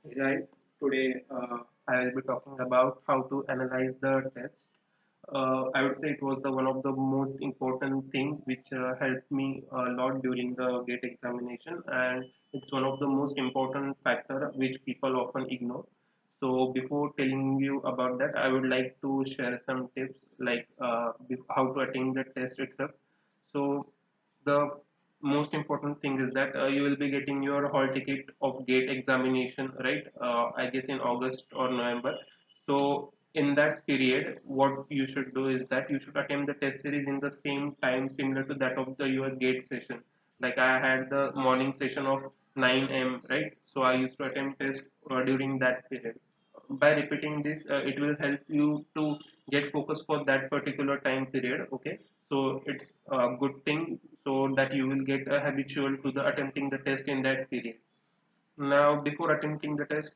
Hey guys, today I will be talking about how to analyze the test. I would say it was the one of the most important thing which helped me a lot during the GATE examination, and it's one of the most important factor which people often ignore. So before telling you about that, I would like to share some tips like how to attain the test itself. So the most important thing is that you will be getting your hall ticket of gate examination, right? I guess in August or November. So in that period, what you should do is that you should attempt the test series in the same time similar to that of the your gate session. Like I had the morning session of 9 a.m., right? So I used to attempt test during that period. By repeating this, it will help you to get focus for that particular time period. Okay, so it's a good thing so that you will get habitual to the attempting the test in that period. Now, before attempting the test,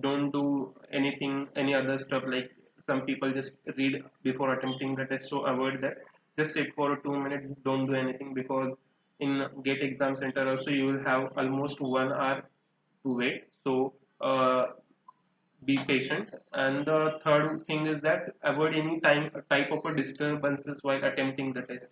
don't do anything, any other stuff like some people just read before attempting the test. So avoid that. Just sit for 2 minutes. Don't do anything because in GATE exam center also you will have almost 1 hour to wait. So be patient. And the third thing is that avoid any type of a disturbances while attempting the test.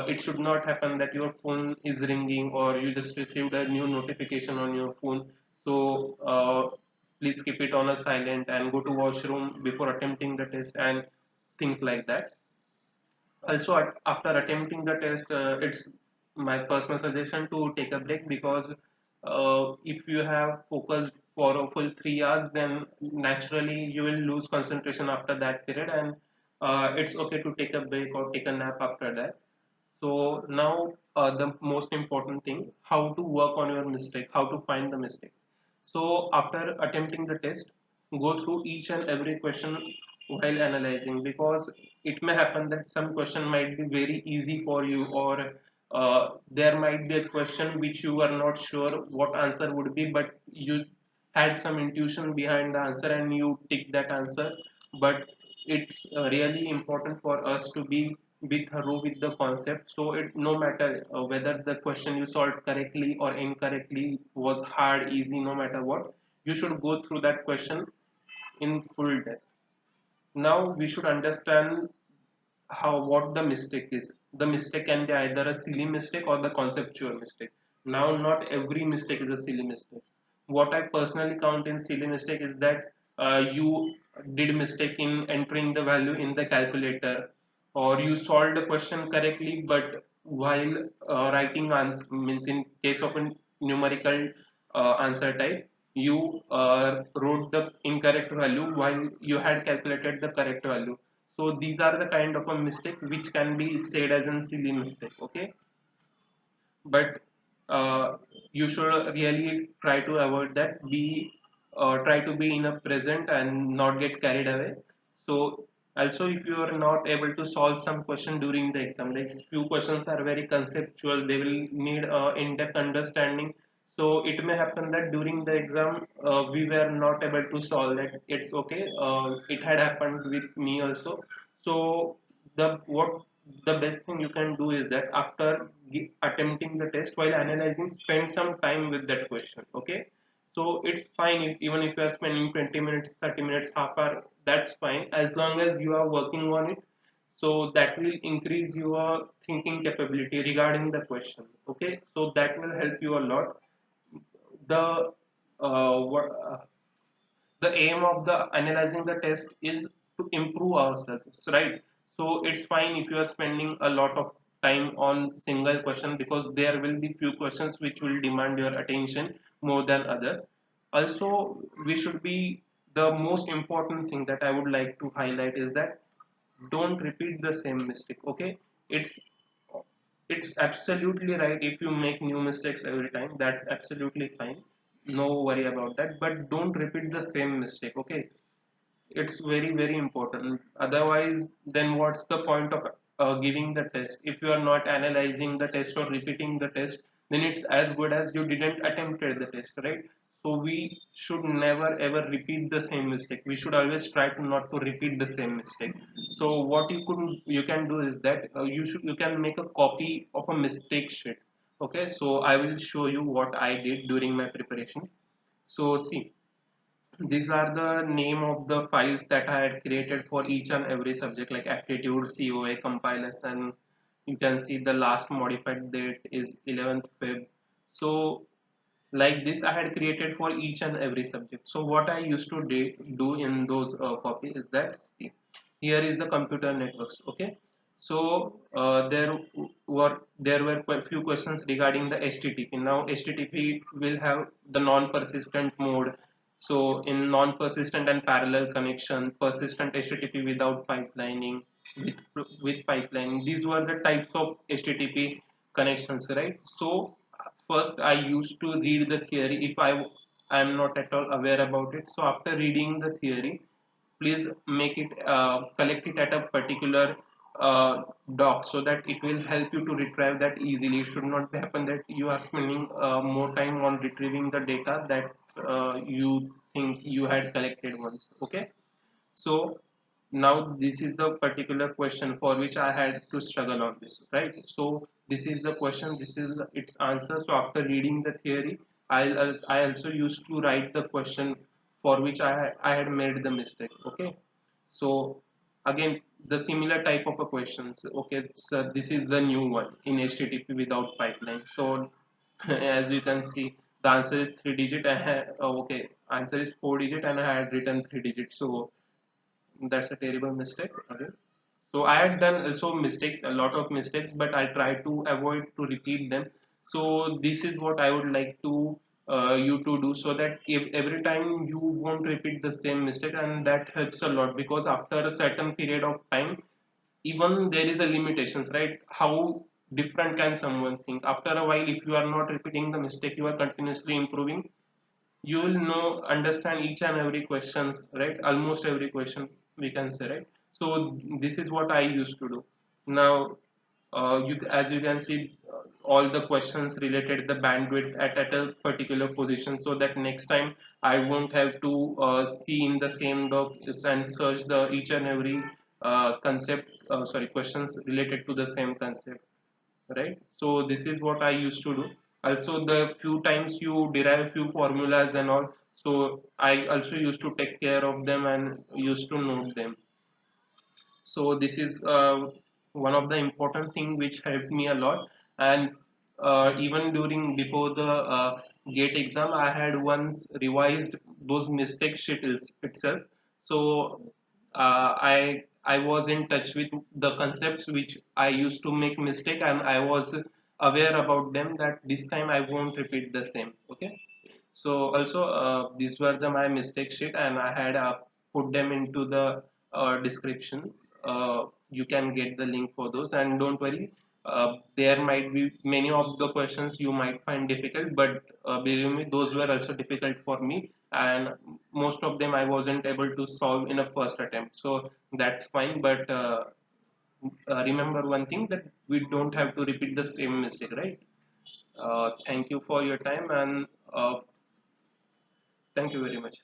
It should not happen that your phone is ringing or you just received a new notification on your phone. So please keep it on a silent and go to washroom before attempting the test and things like that. Also, after attempting the test, it's my personal suggestion to take a break because if you have focused for a full 3 hours, then naturally you will lose concentration after that period, and it's okay to take a break or take a nap after that. So now the most important thing, how to work on your mistake, how to find the mistakes. So after attempting the test, go through each and every question while analyzing because it may happen that some question might be very easy for you or there might be a question which you are not sure what answer would be, but you had some intuition behind the answer and you tick that answer. But it's really important for us to be thorough with the concept. So it no matter whether the question you solved correctly or incorrectly was hard, easy, no matter what, you should go through that question in full depth. Now we should understand how what the mistake is. The mistake can be either a silly mistake or the conceptual mistake. Now not every mistake is a silly mistake. What I personally count in silly mistake is that you did mistake in entering the value in the calculator, or you solved the question correctly but while writing answer, means in case of a numerical answer type, you wrote the incorrect value while you had calculated the correct value. So these are the kind of a mistake which can be said as a silly mistake. Okay, but you should really try to avoid that. Be try to be in a present and not get carried away. So also, if you are not able to solve some question during the exam, like few questions are very conceptual, they will need in-depth understanding. So it may happen that during the exam we were not able to solve it. It's okay. It had happened with me also. So the best thing you can do is that after attempting the test while analyzing, spend some time with that question. Okay, so it's fine even if you are spending 20 minutes, 30 minutes, half hour, that's fine as long as you are working on it. So that will increase your thinking capability regarding the question. Okay, so that will help you a lot. The what the aim of the analyzing the test is to improve ourselves, right? So it's fine if you are spending a lot of time on single question because there will be few questions which will demand your attention more than others. Also, we should be, the most important thing that I would like to highlight is that don't repeat the same mistake. Okay, it's it's absolutely right if you make new mistakes every time, that's absolutely fine, no worry about that, but don't repeat the same mistake. Okay, it's very very important. Otherwise, then what's the point of giving the test if you are not analyzing the test or repeating the test? Then it's as good as you didn't attempt the test, right? So we should never ever repeat the same mistake. We should always try to not to repeat the same mistake. So what you can do is that you can make a copy of a mistake sheet. Okay, so I will show you what I did during my preparation. So see, these are the name of the files that I had created for each and every subject, like aptitude, COA, compilation. You can see the last modified date is 11th Feb. So like this I had created for each and every subject. So what I used to do in those copy is that, see, here is the computer networks. Okay, so there were quite few questions regarding the HTTP. Now HTTP will have the non-persistent mode. So in non-persistent and parallel connection, persistent HTTP without pipelining, with pipelining. These were the types of HTTP connections, right? So first I used to read the theory if I am not at all aware about it. So after reading the theory, please make it collect it at a particular doc, so that it will help you to retrieve that easily. It should not happen that you are spending more time on retrieving the data that you think you had collected once. Okay, so now this is the particular question for which I had to struggle on this, right? So this is the question, this is its answer. So after reading the theory, I also used to write the question for which I had made the mistake. Okay, so again the similar type of a questions. Okay, so this is the new one in HTTP without pipeline. So as you can see, the answer is 3 digit. Okay, answer is 4 digit, and I had written 3 digits. So that's a terrible mistake. Okay, so I had done also mistakes, a lot of mistakes, but I try to avoid to repeat them. So this is what I would like to you to do, so that if every time you won't repeat the same mistake, and that helps a lot, because after a certain period of time, even there is a limitations, right? How different can someone think after a while? If you are not repeating the mistake, you are continuously improving, you will know, understand each and every questions, right? Almost every question, we can say, right? So this is what I used to do. Now as you can see, all the questions related the bandwidth at a particular position, so that next time I won't have to see in the same doc and search the each and every concept, sorry, questions related to the same concept, right? So this is what I used to do. Also, the few times you derive few formulas and all, so I also used to take care of them and used to note them. So this is one of the important thing which helped me a lot. And even during before the gate exam, I had once revised those mistake sheet itself. So I was in touch with the concepts which I used to make mistake, and I was aware about them, that this time I won't repeat the same. Okay, so also these were my mistake sheet, and I had put them into the description. You can get the link for those, and don't worry, there might be many of the questions you might find difficult, but believe me, those were also difficult for me, and most of them I wasn't able to solve in a first attempt. So that's fine, but remember one thing, that we don't have to repeat the same mistake, right? Thank you for your time, and thank you very much.